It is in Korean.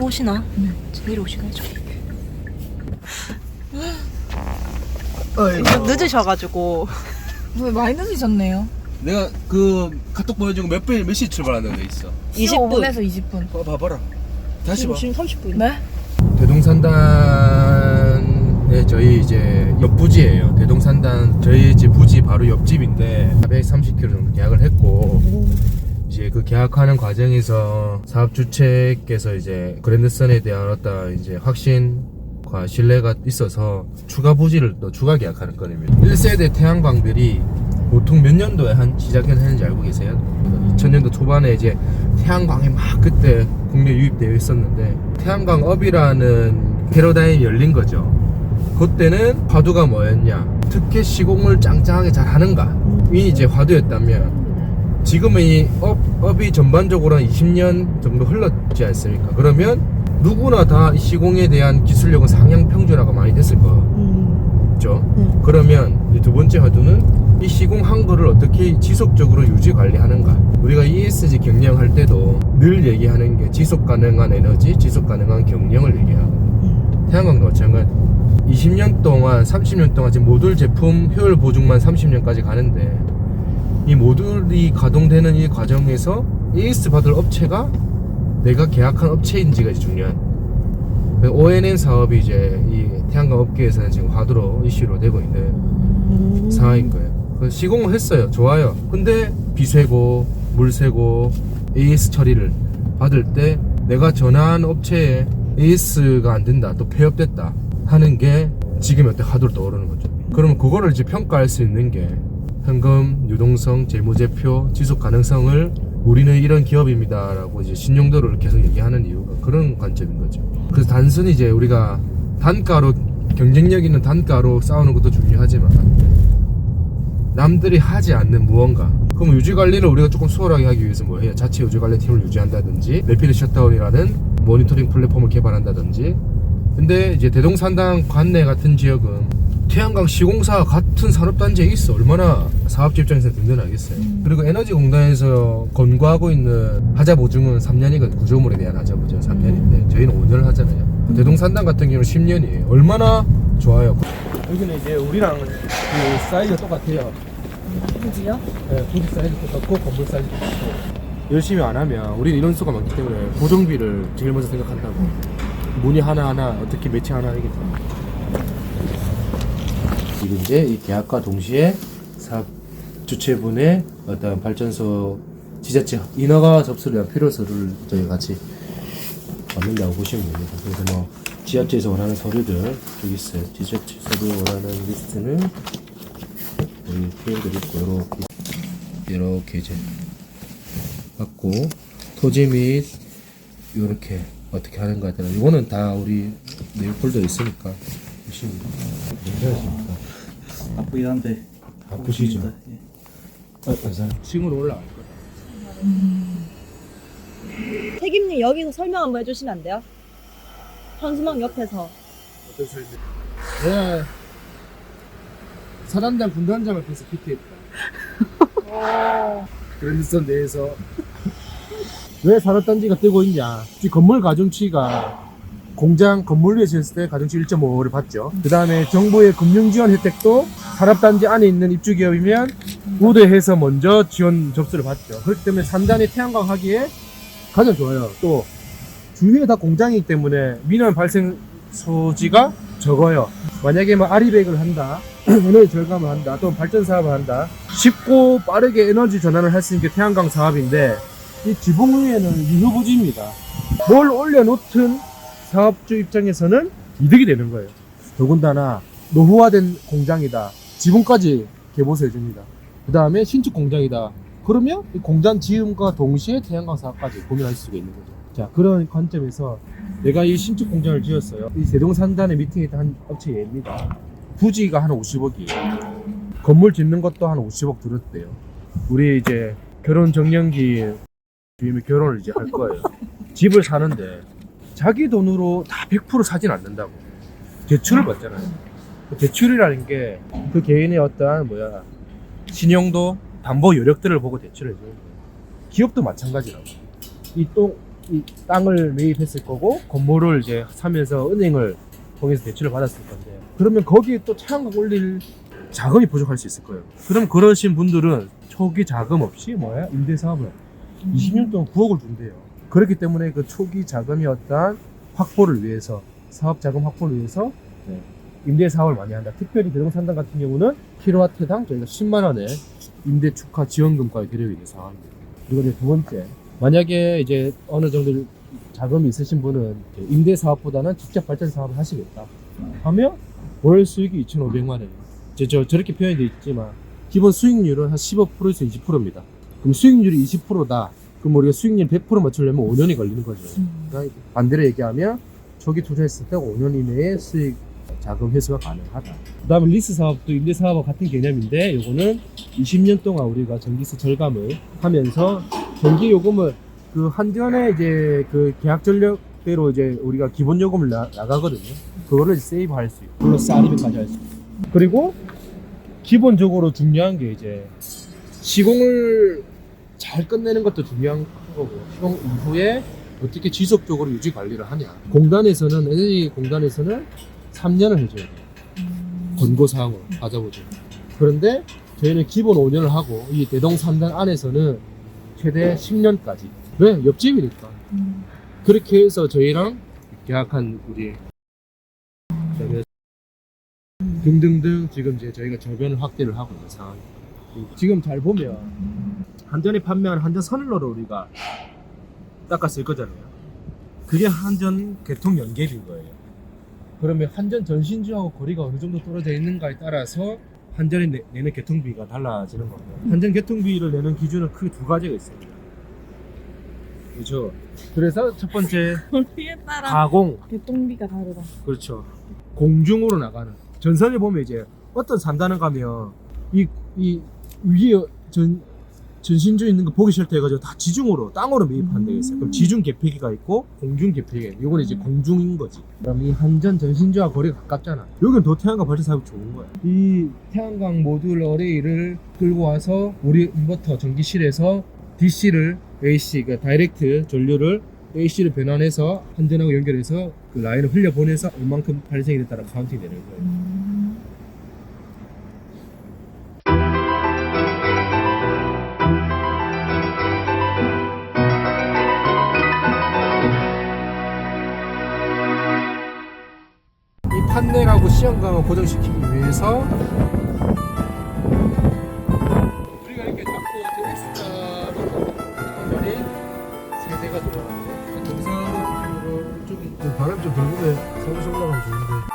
오시나? 내려오시나요? 늦으셔가지고. 왜 많이 늦으셨네요? 내가 그 카톡 보여준 거 몇 시 출발한다고 돼 있어. 20분. 15분에서 20분. 봐봐라. 다시 봐. 지금 30분. 네? 대동산단의 저희 이제 옆부지예요. 대동산단 저희 집 부지 바로 옆집인데 430km 정도 계약을 했고 이제 그 계약하는 과정에서 사업 주체께서 이제 그랜드선에 대한 어떤 이제 확신과 신뢰가 있어서 추가 부지를 또 추가 계약하는 건입니다. 1세대 태양광들이 보통 몇 년도에 한 시작했는지 알고 계세요? 2000년도 초반에 이제 태양광이 막 그때 국내 유입되어 있었는데 태양광업이라는 패러다임이 열린 거죠. 그때는 화두가 뭐였냐? 특히 시공을 짱짱하게 잘 하는가? 이 이제 화두였다면 지금은 이 업이 전반적으로 한 20년 정도 흘렀지 않습니까? 그러면 누구나 다 이 시공에 대한 기술력은 상향 평준화가 많이 됐을 거죠. 그러면 이 두 번째 화두는 이 시공한 거를 어떻게 지속적으로 유지 관리하는가. 우리가 ESG 경영할 때도 늘 얘기하는 게 지속 가능한 에너지, 지속 가능한 경영을 얘기하고 태양광도 마찬가지. 20년 동안 30년 동안 지금 모듈 제품 효율 보증만 30년까지 가는데 이 모듈이 가동되는 이 과정에서 ES 받을 업체가 내가 계약한 업체인지가 이제 중요한 ONN 사업이 이제 이 태양광 업계에서는 지금 화두로 이슈로 되고 있는 상황인 거예요. 시공을 했어요. 좋아요. 근데 비세고 물세고 AS 처리를 받을 때 내가 전화한 업체에 AS가 안 된다, 또 폐업됐다 하는 게 지금 어때 화두로 떠오르는 거죠. 그러면 그거를 이제 평가할 수 있는 게 현금, 유동성, 재무제표, 지속 가능성을 우리는 이런 기업입니다 라고 이제 신용도를 계속 얘기하는 이유가 그런 관점인 거죠. 그래서 단순히 이제 우리가 단가로 경쟁력 있는 단가로 싸우는 것도 중요하지만 남들이 하지 않는 무언가. 그럼 유지관리를 우리가 조금 수월하게 하기 위해서 뭐 해요? 자체 유지관리팀을 유지한다든지 매피드 셧다운이라는 모니터링 플랫폼을 개발한다든지. 근데 이제 대동산단 관내 같은 지역은 태양광 시공사 같은 산업단지에 있어. 얼마나 사업주 입장에서 든든하겠어요. 그리고 에너지공단에서 권고하고 있는 하자 보증은 3년이거든. 구조물에 대한 하자 보증은 3년인데 저희는 5년을 하잖아요. 대동산단 같은 경우는 10년이에요. 얼마나 좋아요. 여기는 이제 우리랑 그 사이즈가 똑같아요. 부지요? 네, 부지 사이즈 똑같고 건물 사이즈 똑같고 열심히 안 하면 우리는 인원수가 많기 때문에 고정비를 제일 먼저 생각한다고. 문의 하나하나 어떻게 매칭하나 하겠죠. 지금 이제 이 계약과 동시에 사업 주체분의 어떤 발전소 지자체 인허가 접수를 위한 필요서를 저희 같이 받는다고 보시면 됩니다. 그래서 뭐 지자체에서 원하는 서류들 여기 있어요. 지자체에서 원하는 리스트는 여기 표현들이 있고 이렇게 이제 받고 토지 및 이렇게 어떻게 하는가에 따라 이거는 다 우리 메일 폴더에 있으니까 보시면 괜찮으십니까? 바쁘긴 한데 바쁘시죠? 예. 층으로 올라갈 거예요. 책임님 여기서 설명 한번 해주시면 안 돼요? 현수막 옆에서. 어떤 설명? 내가 사단장 군단장 앞에서 PT했다. 그랜드선 내에서 왜 산업단지가 뜨고 있냐? 건물 가중치가 공장 건물 위에 지었을 때 가중치 1.5를 받죠. 그 다음에 정부의 금융지원 혜택도 산업단지 안에 있는 입주기업이면 우대해서 먼저 지원 접수를 받죠. 그렇기 때문에 산단이 태양광 하기에 가장 좋아요. 또 주위에 다 공장이기 때문에 민원 발생 소지가 적어요. 만약에 뭐 아리백을 한다, 에너지 절감을 한다, 또는 발전 사업을 한다, 쉽고 빠르게 에너지 전환을 할 수 있는 게 태양광 사업인데 이 지붕 위에는 유효부지입니다. 뭘 올려놓든 사업주 입장에서는 이득이 되는 거예요. 더군다나 노후화된 공장이다. 지붕까지 개보수 해줍니다. 그 다음에 신축 공장이다. 그러면 이 공장 지음과 동시에 태양광 사업까지 고민할 수가 있는 거죠. 자, 그런 관점에서 내가 이 신축 공장을 지었어요. 이 대동산단에 미팅에 있던 한 업체 얘입니다. 부지가 한 50억이에요. 건물 짓는 것도 한 50억 들었대요. 우리 이제 결혼 정년기 뒤에 결혼을 이제 할 거예요. 집을 사는데 자기 돈으로 다 100% 사진 않는다고. 대출을 받잖아요. 대출이라는 게 그 개인의 어떠한 신용도, 담보 여력들을 보고 대출을 해줘요. 기업도 마찬가지라고. 이 또 이 땅을 매입했을 거고 건물을 이제 사면서 은행을 통해서 대출을 받았을 건데 그러면 거기에 또 차양각 올릴 자금이 부족할 수 있을 거예요. 그럼 그러신 분들은 초기 자금 없이 임대사업을 20년 동안 9억을 준대요. 그렇기 때문에 그 초기 자금이 어떠한 확보를 위해서 사업 자금 확보를 위해서 임대 사업을 많이 한다. 특별히 대동산단 같은 경우는 킬로와트당 저희가 10만 원의 임대 축하 지원금까지 드리고 있는 상황입니다. 그리고 이제 두 번째, 만약에 이제 어느 정도 자금이 있으신 분은 임대 사업보다는 직접 발전 사업을 하시겠다 하면 월 수익이 2,500만 원이에요. 저렇게 표현이 되어 있지만 기본 수익률은 한 15%에서 20%입니다. 그럼 수익률이 20%다. 그럼 우리가 수익률 100% 맞추려면 5년이 걸리는 거죠. 그러니까 반대로 얘기하면 초기 투자했을 때 5년 이내에 수익 자금 회수가 가능하다. 그 다음에 리스 사업도 임대 사업과 같은 개념인데 요거는 20년 동안 우리가 전기세 절감을 하면서 전기 요금을 그 한전에 이제 그 계약 전력대로 이제 우리가 기본 요금을 나가거든요. 그거를 세이브 할 수 있고 플러스 아니면까지 할 수 있고 그리고 기본적으로 중요한 게 이제 시공을 잘 끝내는 것도 중요한 거고 시공 이후에 어떻게 지속적으로 유지 관리를 하냐. 공단에서는 에너지 공단에서는 3년을 해줘야 돼요. 권고사항으로 받아보죠. 그런데 저희는 기본 5년을 하고 이 대동산단 안에서는 최대 10년까지. 왜? 옆집이니까. 그렇게 해서 저희랑 계약한 우리 등등등 지금 이제 저희가 저변을 확대를 하고 있는 상황입니다. 지금 잘 보면 한전에 판매한 한전 선을로를 우리가 닦았을 거잖아요. 그게 한전 개통 연계비인 거예요. 그러면 한전 전신주하고 거리가 어느 정도 떨어져 있는가에 따라서 한전이 내는 개통비가 달라지는 거고요. 한전 개통비를 내는 기준은 크게 두 가지가 있습니다. 그렇죠. 그래서 첫 번째 거리에 따라 가공, 개통비가 다르다. 그렇죠. 공중으로 나가는 전선을 보면 이제 어떤 산다는 가면 이 위에 전신주 있는 거 보기 싫다 해가지고 다 지중으로 땅으로 매입하는 데가 있어요. 그럼 지중 개폐기가 있고 공중 개폐기. 이건 이제 공중인 거지. 그럼 이 한전 전신주와 거리가 가깝잖아. 여기는 더 태양광 발전 사업이 좋은 거야. 이 태양광 모듈 어레이를 끌고 와서 우리 인버터 전기실에서 DC를 AC, 그러니까 다이렉트 전류를 AC를 변환해서 한전하고 연결해서 그 라인을 흘려보내서 얼만큼 발생이 됐다는 카운팅이 되는 거예요. 이 판넬하고 시험강을 고정시키기 위해서 우리가 이렇게 잡고 엑스트라 판넬이 3대가 들어가는데 동상으로 좀 바람 좀 불고 사무실 올라가면 좋은데